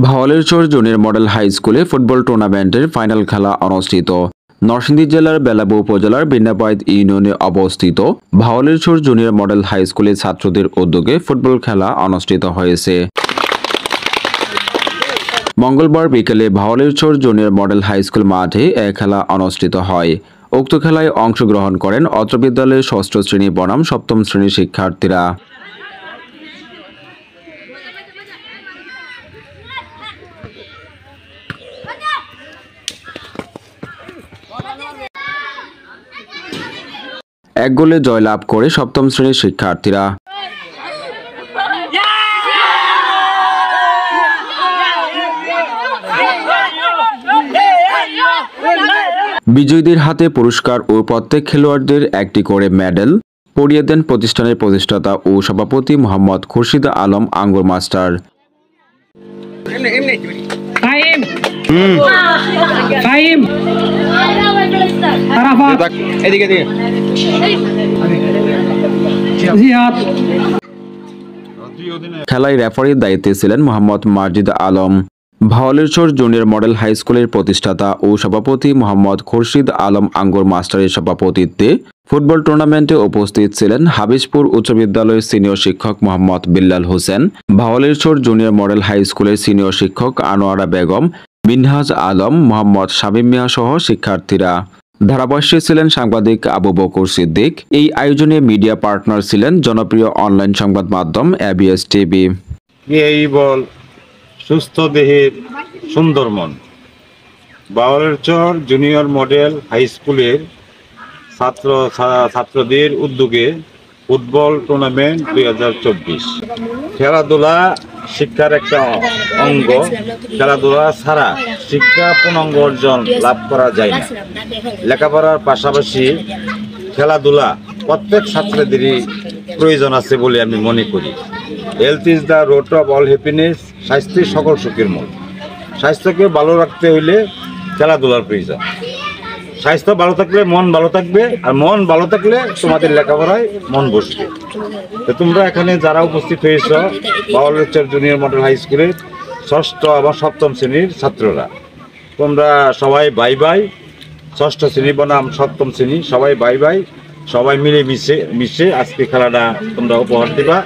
ভাওয়ালিরচর junior model high স্কুলে football টুর্নামেন্টের final খেলা অনুষ্ঠিত। নরসিংদী জেলার বেলাবো উপজেলার বিন্নাপাইত ইউনিয়নে অবস্থিত ভাওয়ালিরচর জুনিয়র মডেল হাই স্কুলের ছাত্রদের উদ্যোগে ফুটবল খেলা অনুষ্ঠিত হয়েছে। মঙ্গলবার বিকেলে ভাওয়ালিরচর জুনিয়র মডেল হাই স্কুল মাঠে এই খেলা অনুষ্ঠিত হয়। উক্ত খেলায় অংশগ্রহণ করেন অত্র বিদ্যালয়ের ষষ্ঠ শ্রেণী বনাম সপ্তম শ্রেণীর শিক্ষার্থীরা। এক গোলে জয়লাভ করে সপ্তম শ্রেণীর শিক্ষার্থীরা। বিজয়ীদের হাতে পুরস্কার ও প্রত্যেক খেলোয়াড়দের একটি করে মেডেল পরিয়ে দেন প্রতিষ্ঠানের প্রতিষ্ঠাতা ও সভাপতি মোহাম্মদ খুরশিদ আলম আঙ্গুর মাস্টার। খেলায় রেফারির দায়িত্বে ছিলেন মোহাম্মদ মাজিদ আলম। ভাওয়ালিরচর জুনিয়র মডেল হাই স্কুলের প্রতিষ্ঠাতা ও সভাপতি মোহাম্মদ খুরশিদ আলম আঙ্গুর মাস্টারের সভাপতিত্বে ফুটবল টুর্নামেন্টে উপস্থিত ছিলেন হাবিজপুর উচ্চ বিদ্যালয়ের সিনিয়র শিক্ষক Mohammad Billal Hossain, Bhawalirchar junior model high স্কুলের সিনিয়র শিক্ষক আনোয়ারা বেগম, মিনহাজ আলম, মোহাম্মদ শামীম মিয়া সহ শিক্ষার্থীরা। ধারাভাষ্যে ছিলেন সাংবাদিক আবু বকর সিদ্দিক। এই আয়োজনে মিডিয়া পার্টনার ছিলেন জনপ্রিয় অনলাইন সংবাদ মাধ্যম এবিএস টিভি। এই বল সুস্থ দেহের সুন্দর মন। ভাওয়ালিরচর জুনিয়র মডেল হাই স্কুলের ছাত্রদের উদ্যোগে ফুটবল টুর্নামেন্ট 2024। খেলাধুলা শিক্ষার একটা অঙ্গ। খেলাধুলা ছাড়া শিক্ষা পূর্ণাঙ্গ অর্জন লাভ করা যায় না। লেখাপড়ার পাশাপাশি খেলাধুলা প্রত্যেক ছাত্রদেরই প্রয়োজন আছে বলে আমি মনে করি। Health is the root of all happiness. স্বাস্থ্যই সকল সুখের মূল। স্বাস্থ্যকে ভালো রাখতে হইলে খেলাধুলার প্রয়োজন। স্বাস্থ্য ভালো থাকলে মন ভালো থাকবে, আর মন ভালো থাকলে তোমাদের লেখাপড়ায় মন বসবে। তো তোমরা এখানে যারা উপস্থিত হয়েছ ভাওয়ালিরচর জুনিয়র মডেল হাই স্কুলের ষষ্ঠ এবং সপ্তম শ্রেণীর ছাত্ররা, তোমরা সবাই বাই বাই। ষষ্ঠ শ্রেণী বনাম সপ্তম শ্রেণী সবাই বাই বাই। সবাই মিলে মিশে আজকে খেলাটা তোমরা উপহার দিবা।